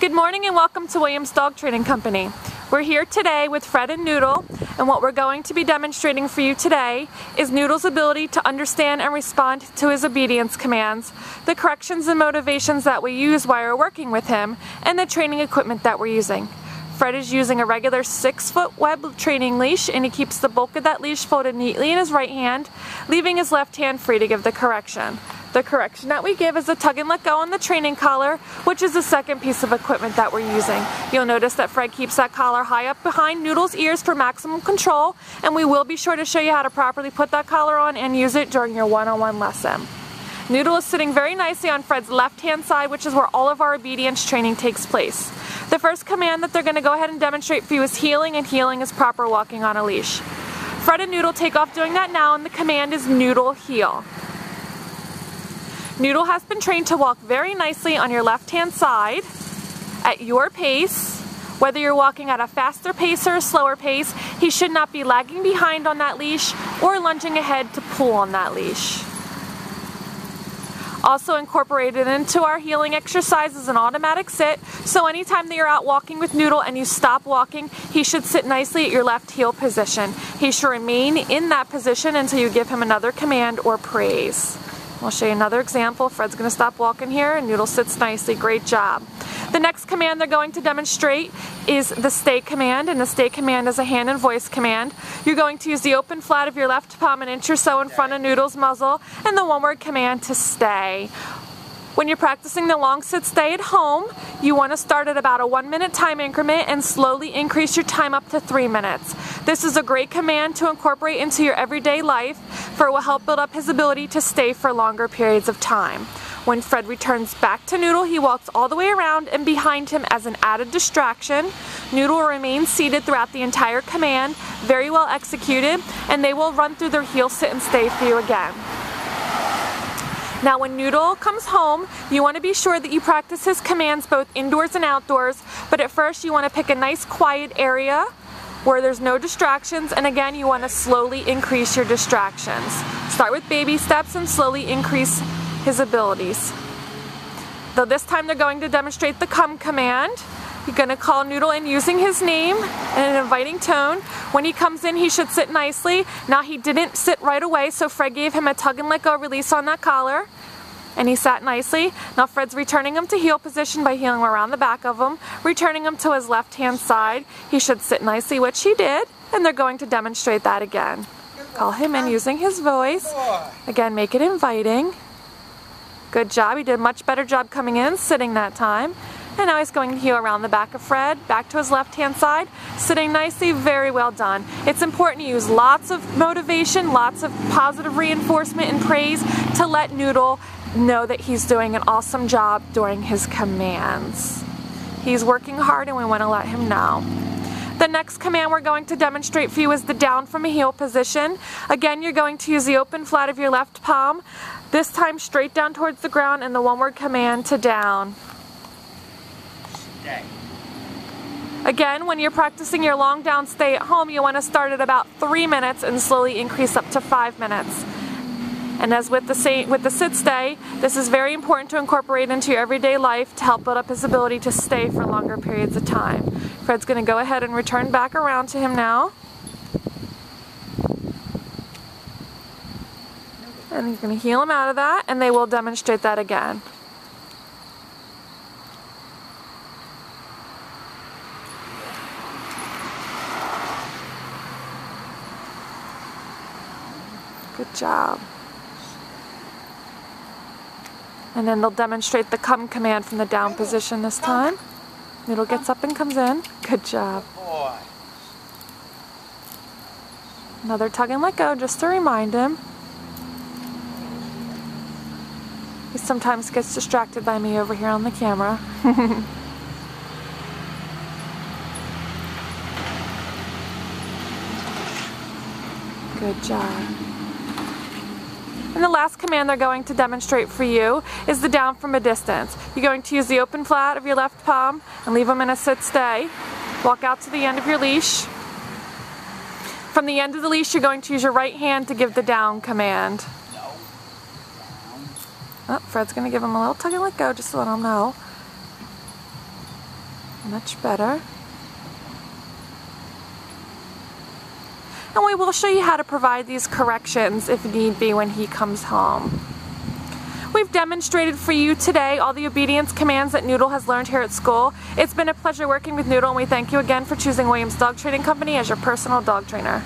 Good morning and welcome to Williams Dog Training Company. We're here today with Fred and Noodle, and what we're going to be demonstrating for you today is Noodle's ability to understand and respond to his obedience commands, the corrections and motivations that we use while we're working with him, and the training equipment that we're using. Fred is using a regular 6-foot web training leash, and he keeps the bulk of that leash folded neatly in his right hand, leaving his left hand free to give the correction. The correction that we give is a tug and let go on the training collar, which is the second piece of equipment that we're using. You'll notice that Fred keeps that collar high up behind Noodle's ears for maximum control, and we will be sure to show you how to properly put that collar on and use it during your one-on-one lesson. Noodle is sitting very nicely on Fred's left-hand side, which is where all of our obedience training takes place. The first command that they're going to go ahead and demonstrate for you is heeling, and heeling is proper walking on a leash. Fred and Noodle take off doing that now, and the command is Noodle heel. Noodle has been trained to walk very nicely on your left-hand side at your pace. Whether you're walking at a faster pace or a slower pace, he should not be lagging behind on that leash or lunging ahead to pull on that leash. Also incorporated into our heeling exercise is an automatic sit, so anytime that you're out walking with Noodle and you stop walking, he should sit nicely at your left heel position. He should remain in that position until you give him another command or praise. I'll show you another example. Fred's going to stop walking here and Noodle sits nicely. Great job. The next command they're going to demonstrate is the stay command, and the stay command is a hand and voice command. You're going to use the open flat of your left palm an inch or so in front of Noodle's muzzle and the one-word command to stay. When you're practicing the long sit stay at home, you want to start at about a 1-minute time increment and slowly increase your time up to 3 minutes. This is a great command to incorporate into your everyday life, for it will help build up his ability to stay for longer periods of time. When Fred returns back to Noodle, he walks all the way around and behind him as an added distraction. Noodle will remain seated throughout the entire command, very well executed, and they will run through their heel sit and stay for you again. Now when Noodle comes home, you want to be sure that you practice his commands both indoors and outdoors, but at first you want to pick a nice quiet area where there's no distractions, and again you want to slowly increase your distractions. Start with baby steps and slowly increase his abilities. Though this time they're going to demonstrate the come command. You're going to call Noodle in using his name in an inviting tone. When he comes in, he should sit nicely. Now he didn't sit right away, so Fred gave him a tug and let go release on that collar, and he sat nicely. Now Fred's returning him to heel position by heeling around the back of him, returning him to his left-hand side. He should sit nicely, which he did, and they're going to demonstrate that again. Call him in using his voice. Again, make it inviting. Good job. He did a much better job coming in, sitting that time. And now he's going to heel around the back of Fred, back to his left-hand side, sitting nicely. Very well done. It's important to use lots of motivation, lots of positive reinforcement and praise to let Noodle know that he's doing an awesome job during his commands. He's working hard and we want to let him know. The next command we're going to demonstrate for you is the down from a heel position. Again, you're going to use the open flat of your left palm, this time straight down towards the ground, and the one-word command to down. Stay. Again, when you're practicing your long down stay at home, you want to start at about 3 minutes and slowly increase up to 5 minutes. And as with the sit stay, this is very important to incorporate into your everyday life to help build up his ability to stay for longer periods of time. Fred's going to go ahead and return back around to him now. And he's going to heel him out of that, and they will demonstrate that again. Good job. And then they'll demonstrate the come command from the down position this time. Noodle gets up and comes in. Good job. Another tug and let go just to remind him. He sometimes gets distracted by me over here on the camera. Good job. And the last command they're going to demonstrate for you is the down from a distance. You're going to use the open flat of your left palm and leave them in a sit stay. Walk out to the end of your leash. From the end of the leash, you're going to use your right hand to give the down command. Oh, Fred's going to give him a little tug and let go just to let him know. Much better. And we will show you how to provide these corrections if need be when he comes home. We've demonstrated for you today all the obedience commands that Noodle has learned here at school. It's been a pleasure working with Noodle, and we thank you again for choosing Williams Dog Training Company as your personal dog trainer.